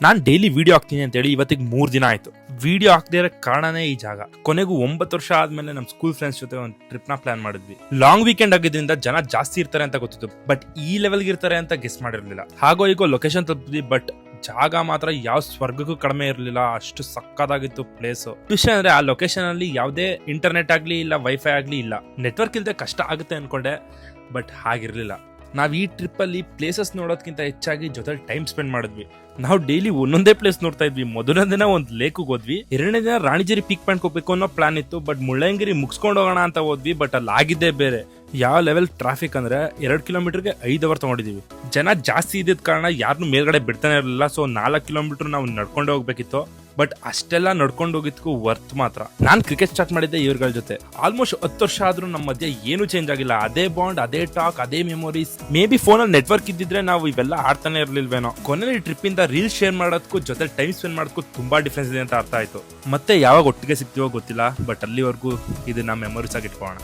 ನಾನು daily video ಹಾಕ್ತೀನಿ ಅಂತ ಹೇಳಿ ಇವತ್ತಿಗೆ 3 ದಿನ ಆಯ್ತು. ವಿಡಿಯೋ ಹಾಕದೇ ಇರೋ ಕಾರಣನೇ ಈ ಜಾಗ. ಕೊನೆಗೂ 9 ವರ್ಷ ಆದ್ಮೇಲೆ ನಮ್ಮ ಸ್ಕೂಲ್ ಫ್ರೆಂಡ್ಸ್ ಜೊತೆ ಒಂದು ಟ್ರಿಪ್ ನ ಪ್ಲಾನ್ ಮಾಡಿದ್ವಿ. ಲಾಂಗ್ ವೀಕೆಂಡ್ ಆಗಿದ್ರಿಂದ ಜನ ಜಾಸ್ತಿ ಇರ್ತಾರೆ ಅಂತ ಗೊತ್ತಿತ್ತು, ಬಟ್ ಈ ಲೆವೆಲ್ಗೆ ಇರ್ತಾರೆ ಅಂತ ಗೆಸ್ ಮಾಡಿರ್ಲಿಲ್ಲ. ಹಾಗೋ ಈಗೋ ಲೊಕೇಶನ್ ತಲುಪಿದ್ವಿ, ಬಟ್ ಜಾಗ ಮಾತ್ರ ಯಾವ ಸ್ವರ್ಗಕ್ಕೂ ಕಡಿಮೆ ಇರಲಿಲ್ಲ. ಅಷ್ಟು ಸಕ್ಕದಾಗಿತ್ತು ಪ್ಲೇಸ್. ವಿಷಯ ಅಂದ್ರೆ ಆ ಲೊಕೇಶನ್ ಅಲ್ಲಿ ಯಾವುದೇ ಇಂಟರ್ನೆಟ್ ಆಗ್ಲಿ ಇಲ್ಲ, ವೈಫೈ ಆಗ್ಲಿ ಇಲ್ಲ. ನೆಟ್ವರ್ಕ್ ಇಲ್ಲದೆ ಕಷ್ಟ ಆಗುತ್ತೆ ಅನ್ಕೊಂಡೆ, ಬಟ್ ಹಾಗಿರ್ಲಿಲ್ಲ. ನಾವ್ ಈ ಟ್ರಿಪ್ ಅಲ್ಲಿ ಪ್ಲೇಸಸ್ ನೋಡೋದಕ್ಕಿಂತ ಹೆಚ್ಚಾಗಿ ಜೊತೆ ಟೈಮ್ ಸ್ಪೆಂಡ್ ಮಾಡಿದ್ವಿ. ನಾವು ಡೈಲಿ ಒಂದೊಂದೇ ಪ್ಲೇಸ್ ನೋಡ್ತಾ ಇದ್ವಿ. ಮೊದಲನೇ ದಿನ ಒಂದು ಲೇಕ್ ಹೋದ್ವಿ, 2ನೇ ದಿನ ರಾಣಿಜೇರಿ ಪೀಕ್ ಪಾಯಿಂಟ್ ಹೋಗ್ಬೇಕು ಅನ್ನೋ ಪ್ಲಾನ್ ಇತ್ತು, ಬಟ್ ಮುಳ್ಳಯ್ಯನಗಿರಿ ಮುಗಿಸ್ಕೊಂಡು ಹೋಗೋಣ ಅಂತ ಹೋದ್ವಿ. ಬಟ್ ಅಲ್ಲಿ ಆಗಿದ್ದೇ ಬೇರೆ. ಯಾವ ಲೆವೆಲ್ ಟ್ರಾಫಿಕ್ ಅಂದ್ರೆ 2 ಕಿಲೋಮೀಟರ್ಗೆ 5 ಅವರ್ ತಗೊಂಡಿದೀವಿ. ಜನ ಜಾಸ್ತಿ ಇದ್ದಿದ್ ಕಾರಣ ಯಾರನ್ನೂ ಮೇಲ್ಗಡೆ ಬಿಡ್ತಾನೆ ಇರಲಿಲ್ಲ. ಸೊ 4 ಕಿಲೋಮೀಟರ್ ನಾವು ನಡ್ಕೊಂಡು ಹೋಗ್ಬೇಕಿತ್ತು, ಬಟ್ ಅಷ್ಟೆಲ್ಲ ನಡ್ಕೊಂಡು ಹೋಗಿದ್ಕು ವರ್ತ್ ಮಾತ್ರ. ನಾನ್ ಕ್ರಿಕೆಟ್ ಸ್ಟಾರ್ಟ್ ಮಾಡಿದ್ದೆ ಇವ್ರಗಳ ಜೊತೆ. ಆಲ್ಮೋಸ್ಟ್ 10 ವರ್ಷ ಆದ್ರೂ ನಮ್ಮ ಮಧ್ಯೆ ಏನು ಚೇಂಜ್ ಆಗಿಲ್ಲ. ಅದೇ ಬಾಂಡ್, ಅದೇ ಟಾಕ್, ಅದೇ ಮೆಮೊರೀಸ್. ಮೇ ಬಿ ಫೋನಲ್ಲಿ ನೆಟ್ವರ್ಕ್ ಇದ್ದಿದ್ರೆ ನಾವು ಇವೆಲ್ಲ ಆಡ್ತಾನೆ ಇರ್ಲಿಲ್ವೇನೋ. ಕೊನೆಯಲ್ಲಿ ಟ್ರಿಪ್ ಇಂದ ರೀಲ್ಸ್ ಶೇರ್ ಮಾಡೋದಕ್ಕೂ ಜೊತೆ ಟೈಮ್ ಸ್ಪೆಂಡ್ ಮಾಡೋದಕ್ಕೂ ತುಂಬಾ ಡಿಫ್ರೆನ್ಸ್ ಇದೆ ಅಂತ ಅರ್ಥ ಆಯ್ತು. ಮತ್ತೆ ಯಾವಾಗ ಒಟ್ಟಿಗೆ ಸಿಗ್ತೀವೋ ಗೊತ್ತಿಲ್ಲ, ಬಟ್ ಅಲ್ಲಿವರೆಗೂ ಇದನ್ನ ಮೆಮೊರೀಸ್ ಆಗಿ ಇಟ್ಕೊಳ್ಳೋಣ.